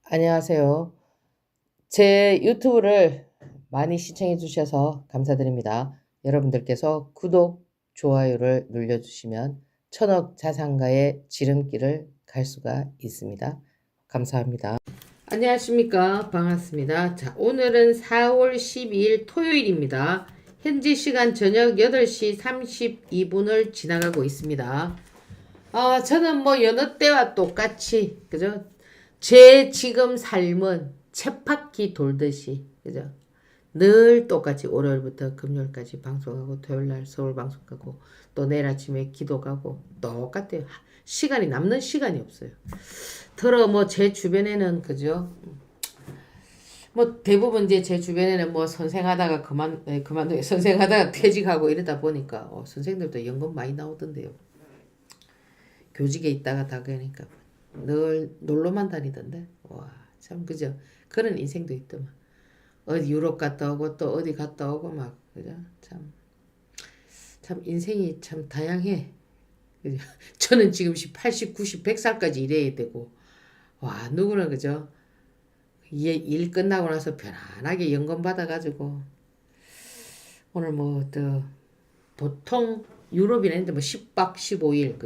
안녕하세요. 제 유튜브를 많이 시청해 주셔서 감사드립니다. 여러분들께서 구독, 좋아요를 눌러주시면 천억 자산가의 지름길을 갈 수가 있습니다. 감사합니다. 안녕하십니까. 반갑습니다. 자, 오늘은 4월 12일 토요일입니다. 현지 시간 저녁 8시 32분을 지나가고 있습니다. 저는 뭐 여느 때와 똑같이, 그죠? 제 지금 삶은 쳇바퀴 돌듯이, 그죠? 늘 똑같이 월요일부터 금요일까지 방송하고 토요일날 서울 방송 가고 또 내일 아침에 기도 가고 똑같아요. 시간이 남는 시간이 없어요. 더러 뭐 제 주변에는 그죠? 뭐 대부분 이제 제 주변에는 뭐 선생하다가 그만둬 선생하다가 퇴직하고 이러다 보니까 선생들도 연금 많이 나오던데요. 교직에 있다가 다 그러니까 늘 놀러만 다니던데. 와, 참 그죠? 그런 인생도 있더만. 어디 유럽 갔다 오고 또 어디 갔다 오고 막 그죠? 참 인생이 참 다양해. 그죠? 저는 지금 80, 90, 100살까지 일해야 되고 와, 누구는 그죠? 일 끝나고 나서 편안하게 연금 받아가지고 오늘 뭐 또 보통 유럽이나 했는데 뭐 10박 15일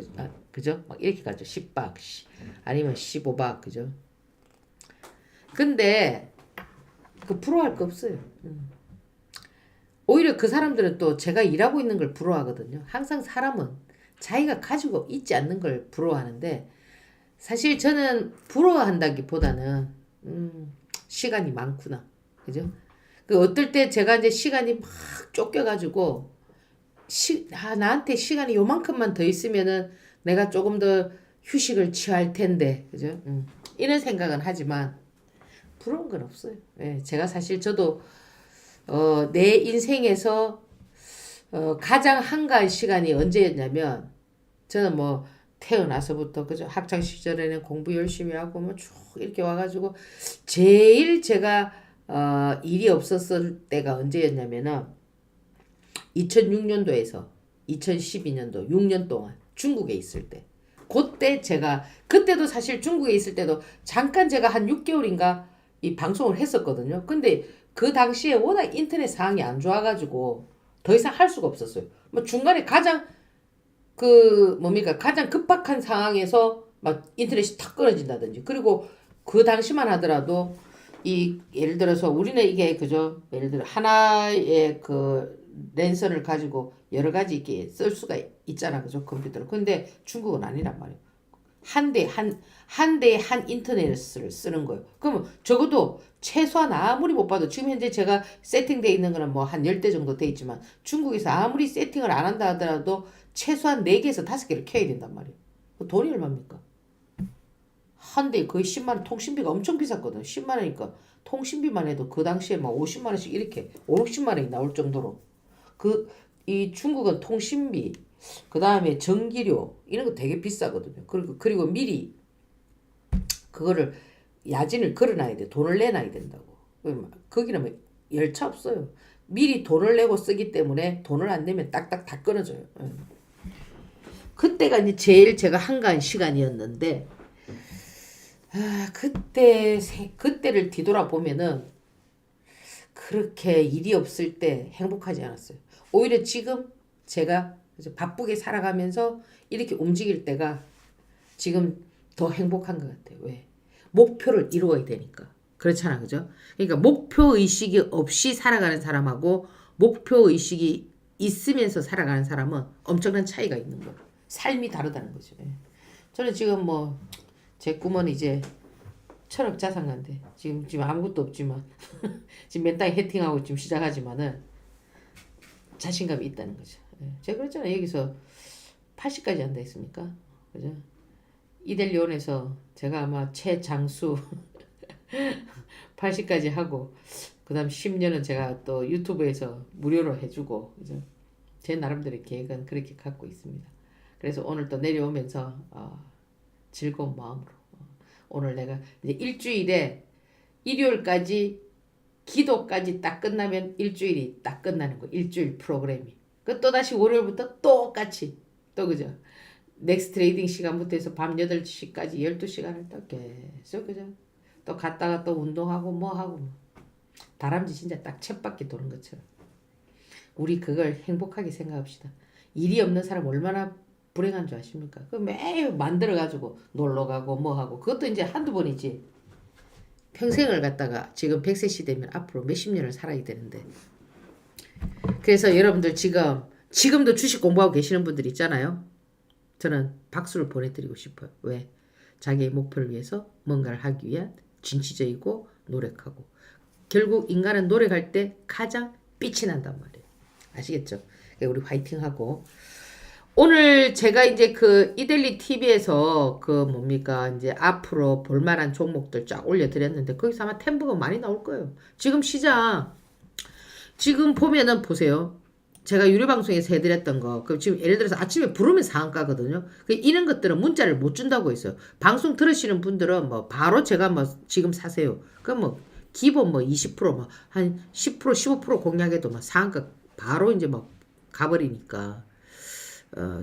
그죠? 막 이렇게 가죠. 10박 아니면 15박 그죠? 근데 그 부러워할 거 없어요. 오히려 그 사람들은 또 제가 일하고 있는 걸 부러워하거든요. 항상 사람은 자기가 가지고 있지 않는 걸 부러워하는데 사실 저는 부러워한다기보다는 시간이 많구나. 그죠? 그 어떨 때 제가 이제 시간이 막 쫓겨가지고 나한테 시간이 요만큼만 더 있으면은 내가 조금 더 휴식을 취할 텐데. 그죠? 이런 생각은 하지만 부러운 건 없어요. 예, 제가 사실 저도 내 인생에서 가장 한가한 시간이 언제였냐면 저는 뭐 태어나서부터 그죠 학창 시절에는 공부 열심히 하고 뭐 쭉 이렇게 와가지고 제일 제가 일이 없었을 때가 언제였냐면은 2006년도에서 2012년도 6년 동안 중국에 있을 때 그때 제가 그때도 사실 중국에 있을 때도 잠깐 제가 한 6개월인가 이 방송을 했었거든요. 근데 그 당시에 워낙 인터넷 상황이 안 좋아가지고 더 이상 할 수가 없었어요. 뭐 중간에 가장 뭡니까 가장 급박한 상황에서 막 인터넷이 탁 끊어진다든지 그리고 그 당시만 하더라도 이 예를 들어서 우리는 이게 그죠 예를 들어 하나의 그 랜선을 가지고 여러 가지 이렇게 쓸 수가 있잖아 그죠 컴퓨터로 근데 중국은 아니란 말이에요. 한 대에 한 인터넷을 쓰는 거예요. 그러면 적어도 최소한 아무리 못 봐도 지금 현재 제가 세팅되어 있는 거는 뭐 한 10대 정도 돼 있지만 중국에서 아무리 세팅을 안 한다 하더라도 최소한 4개에서 5개를 켜야 된단 말이에요. 돈이 얼마입니까? 한 대에 거의 10만 원, 통신비가 엄청 비쌌거든. 10만 원이니까 통신비만 해도 그 당시에 막 50만 원씩 이렇게 5, 60만 원이 나올 정도로 이 중국은 통신비, 그 다음에 전기료 이런 거 되게 비싸거든요. 그리고 미리 그거를 야진을 걸어놔야 돼. 돈을 내놔야 된다고. 거기는 뭐 열차 없어요. 미리 돈을 내고 쓰기 때문에 돈을 안 내면 딱딱 다 끊어져요. 그때가 이제 제일 제가 한가한 시간이었는데 그때를 뒤돌아보면은 그렇게 일이 없을 때 행복하지 않았어요. 오히려 지금 제가 바쁘게 살아가면서 이렇게 움직일 때가 지금 더 행복한 것 같아요. 왜? 목표를 이루어야 되니까. 그렇잖아, 그죠? 그러니까 목표 의식이 없이 살아가는 사람하고 목표 의식이 있으면서 살아가는 사람은 엄청난 차이가 있는 거예요. 삶이 다르다는 거죠. 예. 저는 지금 뭐 제 꿈은 이제 철학 자산가인데 지금 아무것도 없지만 지금 맨땅에 헤팅하고 지금 시작하지만은 자신감이 있다는 거죠. 예. 제가 그랬잖아요. 여기서 80까지 한다 했습니까? 그죠? 이델리온에서 제가 아마 최장수 80까지 하고 그다음 10년은 제가 또 유튜브에서 무료로 해주고 그죠? 제 나름대로의 계획은 그렇게 갖고 있습니다. 그래서 오늘 또 내려오면서 즐거운 마음으로 오늘 내가 이제 일주일에 일요일까지 기도까지 딱 끝나면 일주일이 딱 끝나는 거 일주일 프로그램이 그 또다시 월요일부터 똑같이 또 그죠 넥스트 트레이딩 시간부터 해서 밤 8시까지 12시간을 또 계속 그죠 또 갔다가 또 운동하고 뭐 하고 다람쥐 진짜 딱 쳇바퀴 도는 것처럼 우리 그걸 행복하게 생각합시다. 일이 없는 사람 얼마나 불행한 줄 아십니까? 그 매일 만들어가지고 놀러가고 뭐하고 그것도 이제 한두 번이지 평생을 갖다가 지금 100세 시대면 앞으로 몇십 년을 살아야 되는데 그래서 여러분들 지금도 주식 공부하고 계시는 분들 있잖아요. 저는 박수를 보내드리고 싶어요. 왜? 자기의 목표를 위해서 뭔가를 하기 위한 진취적이고 노력하고 결국 인간은 노력할 때 가장 빛이 난단 말이에요. 아시겠죠? 우리 화이팅하고 오늘 제가 이제 그 이델리 TV에서 그 뭡니까 이제 앞으로 볼만한 종목들 쫙 올려드렸는데 거기서 아마 템브가 많이 나올 거예요. 지금 시장 지금 보면은 보세요. 제가 유료 방송에서 해드렸던 거, 그 지금 예를 들어서 아침에 부르면 상한가거든요. 이런 것들은 문자를 못 준다고 했어요. 방송 들으시는 분들은 뭐 바로 제가 뭐 지금 사세요. 그럼 뭐 기본 뭐 20%뭐 한 10% 15% 공략해도 막 상한가 바로 이제 막 가버리니까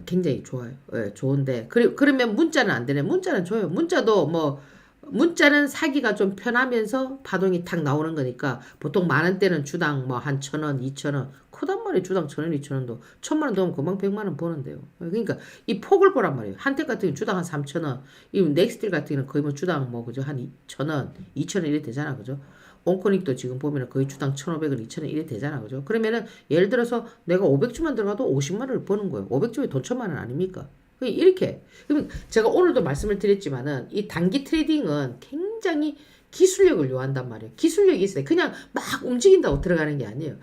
굉장히 좋아요. 예, 좋은데 그러면 문자는 안 되네. 문자는 줘요. 문자도 뭐 문자는 사기가 좀 편하면서 파동이 탁 나오는 거니까 보통 많은 때는 주당 뭐 한 1,000원, 2,000원 크단 말이에요. 주당 1,000원, 2,000원도 1,000만 원 넣으면 금방 100만 원 버는데요. 그러니까 이 폭을 보란 말이에요. 한때 같은 경우 주당 한 3,000원, 이 넥스틸 같은 경우는 거의 뭐 주당 뭐 그죠 한 1,000원, 2,000원 이래 되잖아, 그죠? 온코닉도 지금 보면은 거의 주당 1,500원, 2,000원 이래 되잖아, 그죠? 그러면은 예를 들어서 내가 500주만 들어가도 50만 원을 버는 거예요. 500주에 돈 1,000만 원 아닙니까? 이렇게. 그러면 제가 오늘도 말씀을 드렸지만은 이 단기 트레이딩은 굉장히 기술력을 요한단 말이에요. 기술력이 있어요. 그냥 막 움직인다고 들어가는 게 아니에요.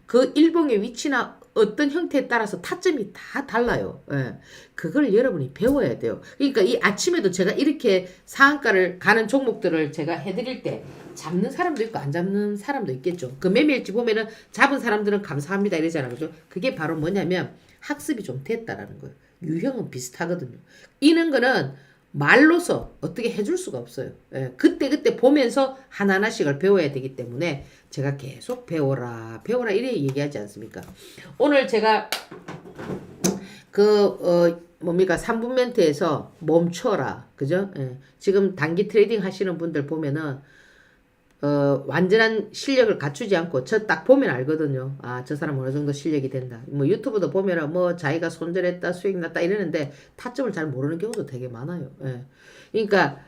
그 일봉의 위치나 어떤 형태에 따라서 타점이 다 달라요. 예. 그걸 여러분이 배워야 돼요. 그러니까 이 아침에도 제가 이렇게 상한가를 가는 종목들을 제가 해드릴 때 잡는 사람도 있고 안 잡는 사람도 있겠죠. 그 매매일지 보면은 잡은 사람들은 감사합니다 이러잖아요. 그죠? 그게 바로 뭐냐면 학습이 좀 됐다라는 거예요. 유형은 비슷하거든요. 이런 거는 말로서 어떻게 해줄 수가 없어요. 예, 그때 보면서 하나하나씩을 배워야 되기 때문에 제가 계속 배워라 이래 얘기하지 않습니까? 오늘 제가 뭡니까 3분 멘트에서 멈춰라 그죠? 예, 지금 단기 트레이딩 하시는 분들 보면은 완전한 실력을 갖추지 않고 저 딱 보면 알거든요. 아, 저 사람 어느 정도 실력이 된다. 뭐 유튜브도 보면은 뭐 자기가 손절했다, 수익 났다 이러는데 타점을 잘 모르는 경우도 되게 많아요. 예. 그러니까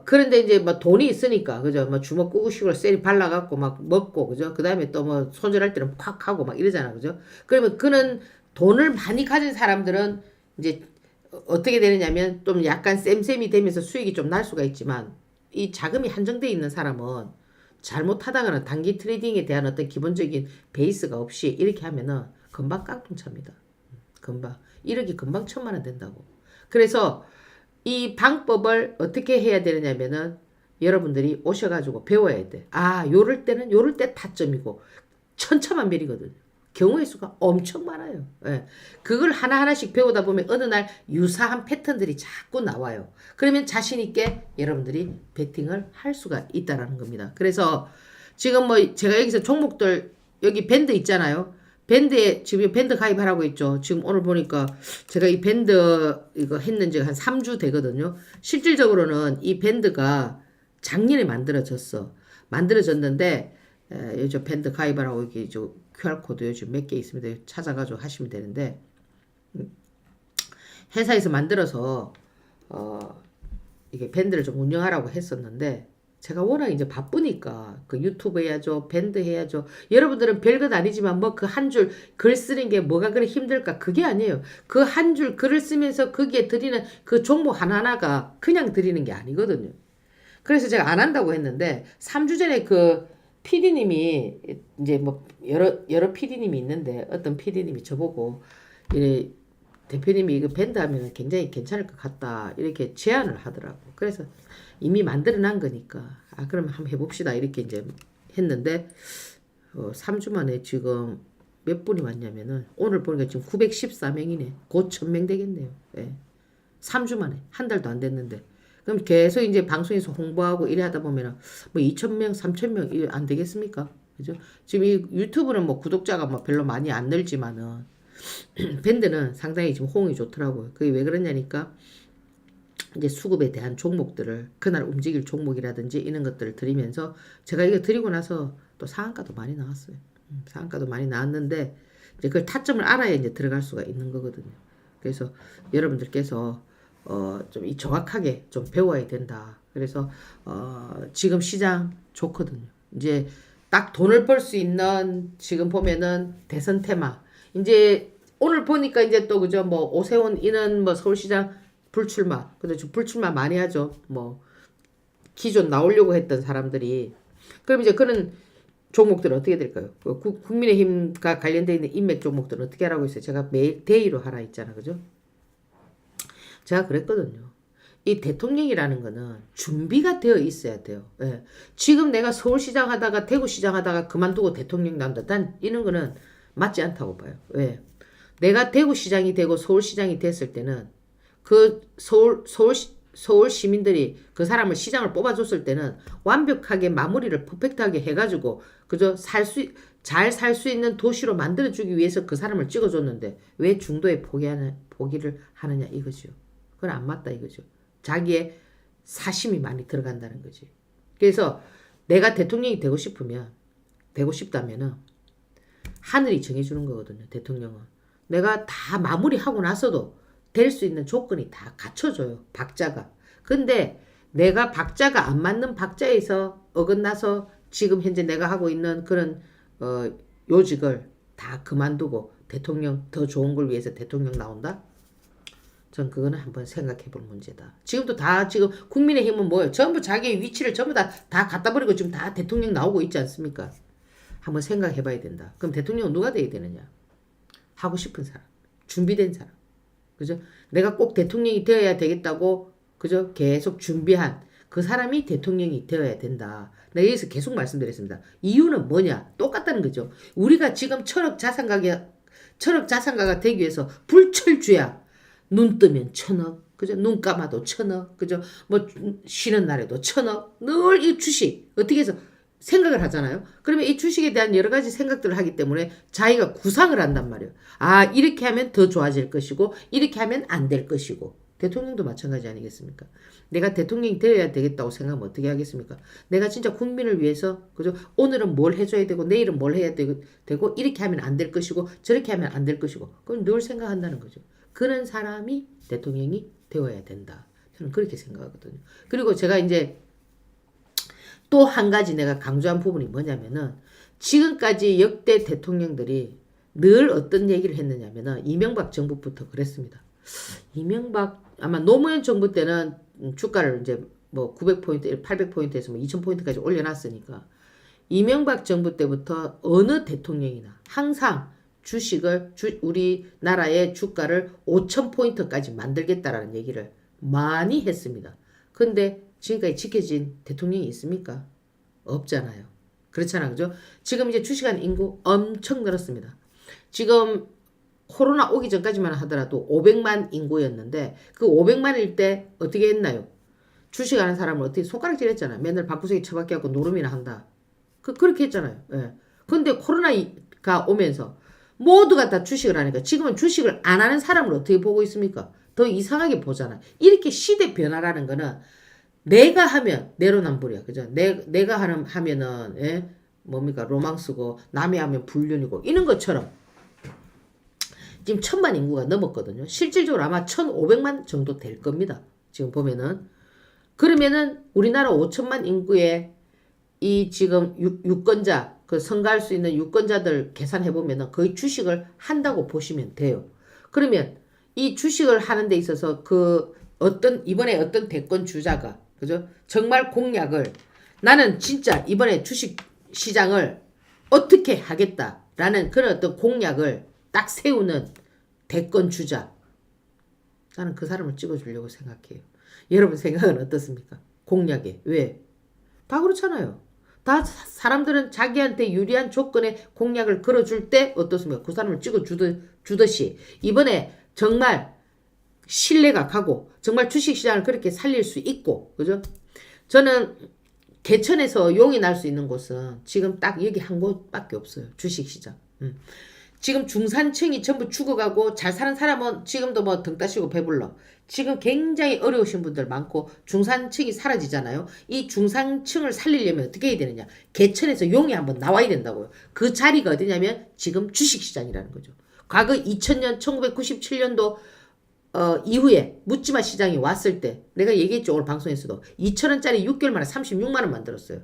그런데 이제 뭐 돈이 있으니까 그죠? 뭐 주먹 꾸구식으로 셀이 발라갖고 막 먹고 그죠? 그 다음에 또 뭐 손절할 때는 팍 하고 막 이러잖아, 그죠? 그러면 그는 돈을 많이 가진 사람들은 이제 어떻게 되느냐면 좀 약간 쌤쌤이 되면서 수익이 좀 날 수가 있지만 이 자금이 한정되어 있는 사람은 잘못하다가는 단기 트레이딩에 대한 어떤 기본적인 베이스가 없이 이렇게 하면은 금방 깡통 찹니다. 금방. 1억이 금방 1,000만 원 된다고. 그래서 이 방법을 어떻게 해야 되느냐면은 여러분들이 오셔가지고 배워야 돼. 아, 요럴 때 타점이고 천차만별이거든요. 경우의 수가 엄청 많아요. 예. 그걸 하나하나씩 배우다 보면 어느 날 유사한 패턴들이 자꾸 나와요. 그러면 자신있게 여러분들이 베팅을 할 수가 있다라는 겁니다. 그래서 지금 뭐 제가 여기서 종목들 여기 밴드 있잖아요. 밴드에 지금 밴드 가입하라고 했죠. 지금 오늘 보니까 제가 이 밴드 이거 했는 지가 한 3주 되거든요. 실질적으로는 이 밴드가 작년에 만들어졌는데 요즘 밴드 가입하라고 이렇게 QR코드 요즘 몇 개 있습니다. 찾아가지고 하시면 되는데 회사에서 만들어서 이게 밴드를 좀 운영하라고 했었는데 제가 워낙 이제 바쁘니까 그 유튜브 해야죠. 밴드 해야죠. 여러분들은 별것 아니지만 뭐 그 한 줄 글 쓰는 게 뭐가 그리 힘들까? 그게 아니에요. 그 한 줄 글을 쓰면서 거기에 드리는 그 종목 하나하나가 그냥 드리는 게 아니거든요. 그래서 제가 안 한다고 했는데 3주 전에 그 PD님이 이제 뭐 여러 PD님이 있는데 어떤 PD님이 저보고 이래 대표님이 이거 밴드 하면 굉장히 괜찮을 것 같다 이렇게 제안을 하더라고. 그래서 이미 만들어 놓은 거니까 아 그러면 한번 해봅시다 이렇게 이제 했는데 3주 만에 지금 몇 분이 왔냐면은 오늘 보니까 지금 914명이네. 곧 1,000명 되겠네요. 예. 3주 만에 한 달도 안 됐는데 그럼 계속 이제 방송에서 홍보하고 이래 하다 보면은 뭐 2,000명, 3,000명 안 되겠습니까? 그죠? 지금 이 유튜브는 뭐 구독자가 뭐 별로 많이 안 늘지만은 밴드는 상당히 지금 호응이 좋더라고요. 그게 왜 그러냐니까 이제 수급에 대한 종목들을 그날 움직일 종목이라든지 이런 것들을 드리면서 제가 이거 드리고 나서 또 상한가도 많이 나왔어요. 상한가도 많이 나왔는데 이제 그 타점을 알아야 이제 들어갈 수가 있는 거거든요. 그래서 여러분들께서 좀 이 정확하게 좀 배워야 된다. 그래서 지금 시장 좋거든요. 이제 딱 돈을 벌 수 있는 지금 보면은 대선 테마 이제 오늘 보니까 이제 또 그죠 뭐 오세훈 이는 뭐 서울시장 불출마 근데 불출마 많이 하죠. 뭐 기존 나오려고 했던 사람들이 그럼 이제 그런 종목들은 어떻게 될까요? 국민의힘과 관련되어 있는 인맥 종목들은 어떻게 하라고 했어요? 제가 매일 데이로 하라 했잖아. 그죠? 제가 그랬거든요. 이 대통령이라는 거는 준비가 되어 있어야 돼요. 예. 지금 내가 서울시장 하다가 대구시장 하다가 그만두고 대통령 난다. 난 이런 거는 맞지 않다고 봐요. 왜? 내가 대구시장이 되고 서울시장이 됐을 때는 그 서울 시민들이 그 사람을 시장을 뽑아줬을 때는 완벽하게 마무리를 퍼펙트하게 해가지고 그저 잘 살 수 있는 도시로 만들어주기 위해서 그 사람을 찍어줬는데 왜 중도에 포기를 하느냐 이거죠. 그건 안 맞다 이거죠. 자기의 사심이 많이 들어간다는 거지. 그래서 내가 대통령이 되고 싶다면은 하늘이 정해주는 거거든요. 대통령은. 내가 다 마무리하고 나서도 될 수 있는 조건이 다 갖춰줘요. 박자가. 근데 내가 박자가 안 맞는 박자에서 어긋나서 지금 현재 내가 하고 있는 그런 요직을 다 그만두고 대통령 더 좋은 걸 위해서 대통령 나온다? 전 그거는 한번 생각해 볼 문제다. 지금도 다 지금 국민의힘은 뭐예요? 전부 자기의 위치를 전부 다 갖다 버리고 지금 다 대통령 나오고 있지 않습니까? 한번 생각해 봐야 된다. 그럼 대통령은 누가 돼야 되느냐? 하고 싶은 사람. 준비된 사람. 그죠? 내가 꼭 대통령이 되어야 되겠다고 그죠? 계속 준비한 그 사람이 대통령이 되어야 된다. 내가 여기서 계속 말씀드렸습니다. 이유는 뭐냐? 똑같다는 거죠. 우리가 지금 천억 자산가가 되기 위해서 불철주야. 눈 뜨면 1,000억, 그죠? 눈 감아도 1,000억, 그죠? 뭐 쉬는 날에도 1,000억. 늘 이 주식 어떻게 해서 생각을 하잖아요. 그러면 이 주식에 대한 여러 가지 생각들을 하기 때문에 자기가 구상을 한단 말이에요. 아, 이렇게 하면 더 좋아질 것이고 이렇게 하면 안 될 것이고. 대통령도 마찬가지 아니겠습니까? 내가 대통령이 되어야 되겠다고 생각하면 어떻게 하겠습니까? 내가 진짜 국민을 위해서 그죠? 오늘은 뭘 해줘야 되고 내일은 뭘 해야 되고 이렇게 하면 안 될 것이고 저렇게 하면 안 될 것이고 그건 늘 생각한다는 거죠. 그런 사람이 대통령이 되어야 된다. 저는 그렇게 생각하거든요. 그리고 제가 이제 또 한 가지 내가 강조한 부분이 뭐냐면은 지금까지 역대 대통령들이 늘 어떤 얘기를 했느냐면은 이명박 정부부터 그랬습니다. 이명박 아마 노무현 정부 때는 주가를 이제 뭐 900포인트, 800포인트에서 뭐 2000포인트까지 올려놨으니까 이명박 정부 때부터 어느 대통령이나 항상 주식을 우리나라의 주가를 5,000포인트까지 만들겠다라는 얘기를 많이 했습니다. 근데 지금까지 지켜진 대통령이 있습니까? 없잖아요. 그렇잖아요. 그죠? 지금 이제 주식한 인구 엄청 늘었습니다. 지금 코로나 오기 전까지만 하더라도 500만 인구였는데 그 500만일 때 어떻게 했나요? 주식하는 사람을 어떻게 손가락질 했잖아요. 맨날 방구석에 처박혀 갖고 노름이나 한다. 그렇게 했잖아요. 예. 근데 코로나가 오면서 모두가 다 주식을 하니까 지금은 주식을 안 하는 사람을 어떻게 보고 있습니까? 더 이상하게 보잖아. 이렇게 시대 변화라는 거는 내가 하면 내로남불이야. 그죠? 내가 하면은 예? 뭡니까? 로망스고 남이 하면 불륜이고 이런 것처럼 지금 1,000만 인구가 넘었거든요. 실질적으로 아마 1,500만 정도 될 겁니다. 지금 보면은 그러면은 우리나라 5천만 인구의 이 지금 유권자 그 선거할 수 있는 유권자들 계산해 보면은 거의 주식을 한다고 보시면 돼요. 그러면 이 주식을 하는 데 있어서 그 이번에 어떤 대권 주자가 그죠? 정말 공약을 나는 진짜 이번에 주식 시장을 어떻게 하겠다라는 그런 어떤 공약을 딱 세우는 대권 주자. 나는 그 사람을 찍어주려고 생각해요. 여러분 생각은 어떻습니까? 공약에. 왜? 다 그렇잖아요. 다 사람들은 자기한테 유리한 조건의 공약을 걸어줄 때 어떻습니까? 그 사람을 찍어주듯이 이번에 정말 신뢰가 가고 정말 주식시장을 그렇게 살릴 수 있고 그죠? 저는 개천에서 용이 날 수 있는 곳은 지금 딱 여기 한 곳밖에 없어요. 주식시장. 지금 중산층이 전부 죽어가고 잘 사는 사람은 지금도 뭐 등 따시고 배불러. 지금 굉장히 어려우신 분들 많고 중산층이 사라지잖아요. 이 중산층을 살리려면 어떻게 해야 되느냐. 개천에서 용이 한번 나와야 된다고요. 그 자리가 어디냐면 지금 주식시장이라는 거죠. 과거 2000년 1997년도 이후에 묻지마 시장이 왔을 때 내가 얘기했죠. 오늘 방송에서도 2,000원짜리 6개월 만에 36만원 만들었어요.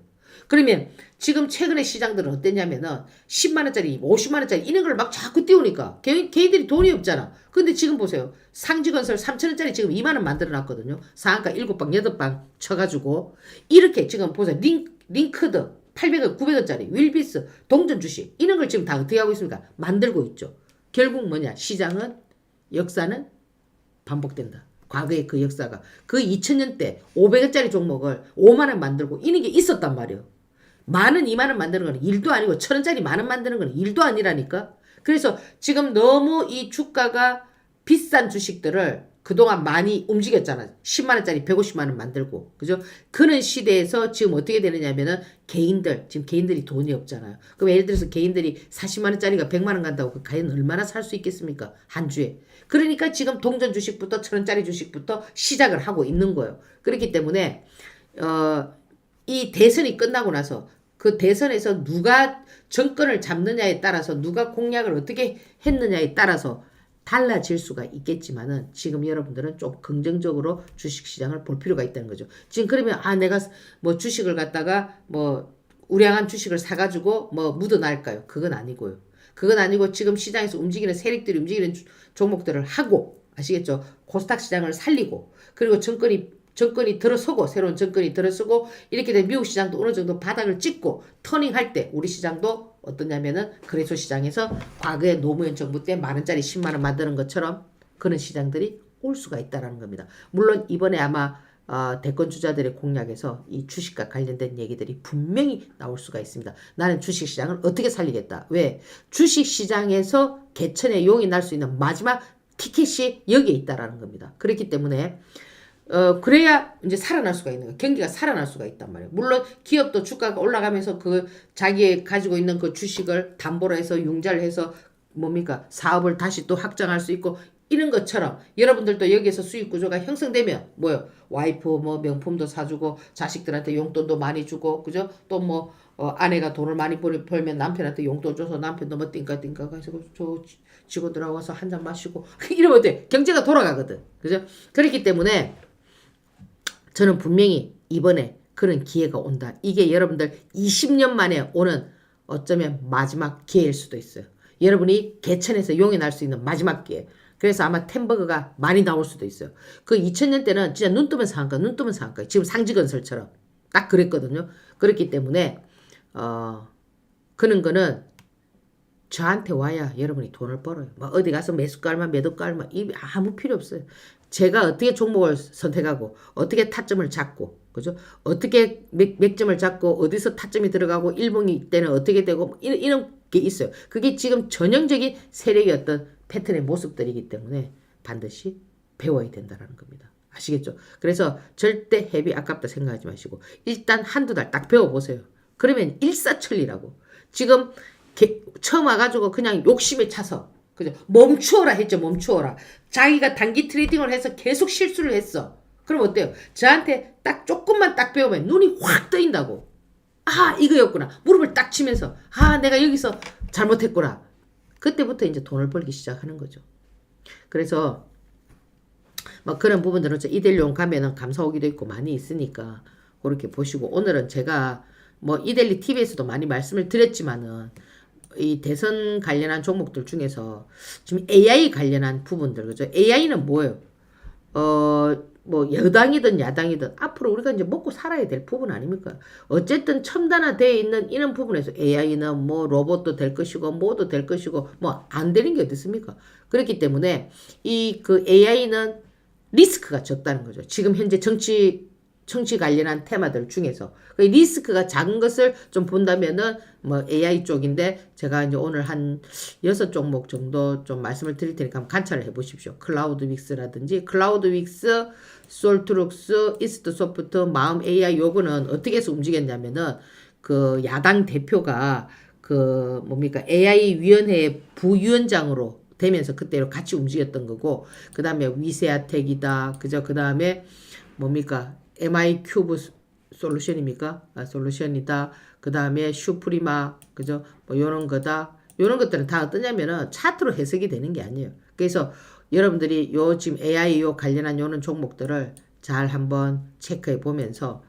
그러면 지금 최근에 시장들은 어땠냐면은 10만원짜리 50만원짜리 이런 걸 막 자꾸 띄우니까 개인들이 돈이 없잖아. 근데 지금 보세요. 상지건설 3,000원짜리 지금 2만원 만들어 놨거든요. 상한가 7방 8방 쳐가지고 이렇게 지금 보세요. 링크드 800원 900원짜리 윌비스 동전 주식 이런 걸 지금 다 어떻게 하고 있습니까? 만들고 있죠. 결국 뭐냐. 시장은 역사는 반복된다. 과거의 그 역사가. 그 2000년 때 500원짜리 종목을 5만원 만들고 이런 게 있었단 말이에요. 만원, 2만원 만드는 건 일도 아니고 1,000원짜리 만원 만드는 건 일도 아니라니까. 그래서 지금 너무 이 주가가 비싼 주식들을 그동안 많이 움직였잖아. 10만원짜리 150만원 만들고. 그죠? 그런 시대에서 지금 어떻게 되느냐면은 지금 개인들이 돈이 없잖아요. 그럼 예를 들어서 개인들이 40만원짜리가 100만원 간다고 그 과연 얼마나 살 수 있겠습니까? 한 주에. 그러니까 지금 동전 주식부터 1,000원짜리 주식부터 시작을 하고 있는 거예요. 그렇기 때문에, 이 대선이 끝나고 나서 그 대선에서 누가 정권을 잡느냐에 따라서 누가 공약을 어떻게 했느냐에 따라서 달라질 수가 있겠지만은 지금 여러분들은 좀 긍정적으로 주식시장을 볼 필요가 있다는 거죠. 지금 그러면 내가 뭐 주식을 갖다가 뭐 우량한 주식을 사가지고 뭐 묻어날까요? 그건 아니고요. 그건 아니고 지금 시장에서 움직이는 세력들이 움직이는 종목들을 하고 아시겠죠? 코스닥 시장을 살리고 그리고 정권이 들어서고 새로운 정권이 들어서고 이렇게 된 미국 시장도 어느 정도 바닥을 찍고 터닝할 때 우리 시장도 어떠냐면은 거래소 시장에서 과거에 노무현 정부 때 만원짜리 10만원 만드는 것처럼 그런 시장들이 올 수가 있다는 겁니다. 물론 이번에 아마 대권 주자들의 공약에서 이 주식과 관련된 얘기들이 분명히 나올 수가 있습니다. 나는 주식시장을 어떻게 살리겠다. 왜? 주식시장에서 개천에 용이 날 수 있는 마지막 티켓이 여기에 있다라는 겁니다. 그렇기 때문에 그래야 이제 살아날 수가 있는 거예요. 경기가 살아날 수가 있단 말이에요. 물론 기업도 주가가 올라가면서 그 자기 가지고 있는 그 주식을 담보로 해서 융자를 해서 뭡니까? 사업을 다시 또 확장할 수 있고 이런 것처럼 여러분들도 여기에서 수익 구조가 형성되면 뭐요? 와이프 뭐 명품도 사주고 자식들한테 용돈도 많이 주고 그죠? 또 뭐 아내가 돈을 많이 벌면 남편한테 용돈 줘서 남편도 뭐 띵까띵까 가지고 저 직원들하고 와서 한 잔 마시고 이러면 어때? 경제가 돌아가거든. 그죠? 그렇기 때문에 저는 분명히 이번에 그런 기회가 온다. 이게 여러분들 20년 만에 오는 어쩌면 마지막 기회일 수도 있어요. 여러분이 개천에서 용이 날 수 있는 마지막 기회. 그래서 아마 템버거가 많이 나올 수도 있어요. 그 2000년 때는 진짜 눈 뜨면 상한가, 눈 뜨면 상한가. 지금 상지건설처럼 딱 그랬거든요. 그렇기 때문에 그런 거는 저한테 와야 여러분이 돈을 벌어요. 뭐 어디 가서 매수가 얼마, 매도가 얼마 이 아무 필요 없어요. 제가 어떻게 종목을 선택하고 어떻게 타점을 잡고 그죠? 어떻게 맥점을 잡고 어디서 타점이 들어가고 일봉이 때는 어떻게 되고 이런 게 있어요. 그게 지금 전형적인 세력의 어떤 패턴의 모습들이기 때문에 반드시 배워야 된다는 겁니다. 아시겠죠? 그래서 절대 헤비 아깝다 생각하지 마시고 일단 한두 달 딱 배워보세요. 그러면 일사천리라고. 지금 처음 와가지고 그냥 욕심에 차서 그죠? 멈추어라 했죠. 멈추어라. 자기가 단기 트레이딩을 해서 계속 실수를 했어. 그럼 어때요? 저한테 딱 조금만 딱 배우면 눈이 확 뜨인다고. 이거였구나. 무릎을 딱 치면서 내가 여기서 잘못했구나. 그때부터 이제 돈을 벌기 시작하는 거죠. 그래서 뭐 그런 부분들은 이델리온 가면은 감사오기도 있고 많이 있으니까 그렇게 보시고 오늘은 제가 뭐 이델리 TV에서도 많이 말씀을 드렸지만은 이 대선 관련한 종목들 중에서 지금 AI 관련한 부분들 그죠? AI는 뭐예요? 뭐 여당이든 야당이든 앞으로 우리가 이제 먹고 살아야 될 부분 아닙니까? 어쨌든 첨단화되어 있는 이런 부분에서 AI는 뭐 로봇도 될 것이고 뭐도 될 것이고 뭐 안 되는 게 어디 있습니까? 그렇기 때문에 이 그 AI는 리스크가 적다는 거죠. 지금 현재 정치 관련한 테마들 중에서 그 리스크가 작은 것을 좀 본다면은 뭐 AI 쪽인데 제가 이제 오늘 한 6종목 정도 좀 말씀을 드릴 테니까 한번 관찰을 해 보십시오. 클라우드윅스라든지 클라우드윅스, 솔트룩스, 이스트소프트, 마음 AI 요거는 어떻게 해서 움직였냐면은 그 야당 대표가 그 뭡니까 AI 위원회 부위원장으로 되면서 그때로 같이 움직였던 거고 그 다음에 위세아텍이다 그죠 그 다음에 뭡니까 MI 큐브 솔루션입니까 솔루션이다 그 다음에 슈프리마 그죠 뭐 요런 거다 요런 것들은 다 어떠냐면은 차트로 해석이 되는 게 아니에요. 그래서 여러분들이 요 지금 AI 요 관련한 요런 종목들을 잘 한번 체크해 보면서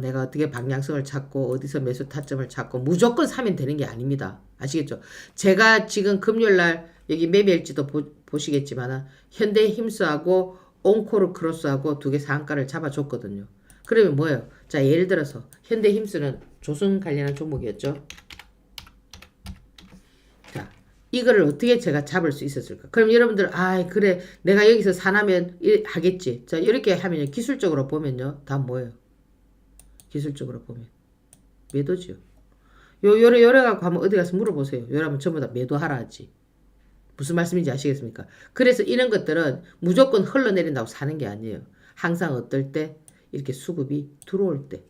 내가 어떻게 방향성을 찾고 어디서 매수 타점을 찾고 무조건 사면 되는 게 아닙니다. 아시겠죠? 제가 지금 금요일날 여기 매매일지도 보시겠지만 현대힘스하고 온코르 크로스하고 두 개 상한가를 잡아줬거든요. 그러면 뭐예요? 자 예를 들어서 현대힘스는 조선 관련한 종목이었죠. 자 이거를 어떻게 제가 잡을 수 있었을까? 그럼 여러분들 아 그래 내가 여기서 사나면 하겠지. 자 이렇게 하면요 기술적으로 보면요 다 뭐예요? 기술적으로 보면 매도지요. 요래 갖고 한번 어디 가서 물어보세요. 요러면 전부 다 매도하라 하지. 무슨 말씀인지 아시겠습니까? 그래서 이런 것들은 무조건 흘러내린다고 사는 게 아니에요. 항상 어떨 때 이렇게 수급이 들어올 때.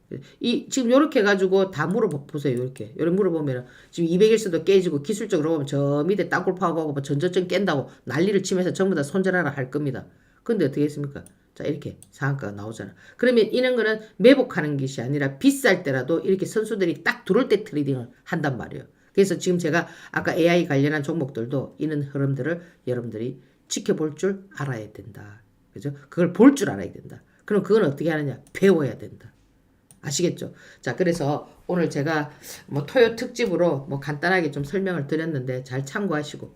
지금 요렇게 해가지고 다 물어보세요. 요렇게. 요렇게 물어보면 지금 200일수도 깨지고 기술적으로 보면 저 밑에 땅굴 파고 뭐 전저점 깬다고 난리를 치면서 전부 다 손절하라 할 겁니다. 근데 어떻게 했습니까? 자 이렇게 상한가가 나오잖아. 그러면 이런 거는 매복하는 것이 아니라 비쌀 때라도 이렇게 선수들이 딱 들어올 때 트레이딩을 한단 말이에요. 그래서 지금 제가 아까 AI 관련한 종목들도 이런 흐름들을 여러분들이 지켜볼 줄 알아야 된다. 그죠? 그걸 볼 줄 알아야 된다. 그럼 그건 어떻게 하느냐? 배워야 된다. 아시겠죠? 자, 그래서 오늘 제가 뭐 토요 특집으로 뭐 간단하게 좀 설명을 드렸는데 잘 참고하시고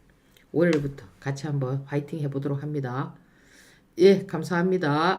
월요일부터 같이 한번 화이팅 해보도록 합니다. 예, 감사합니다.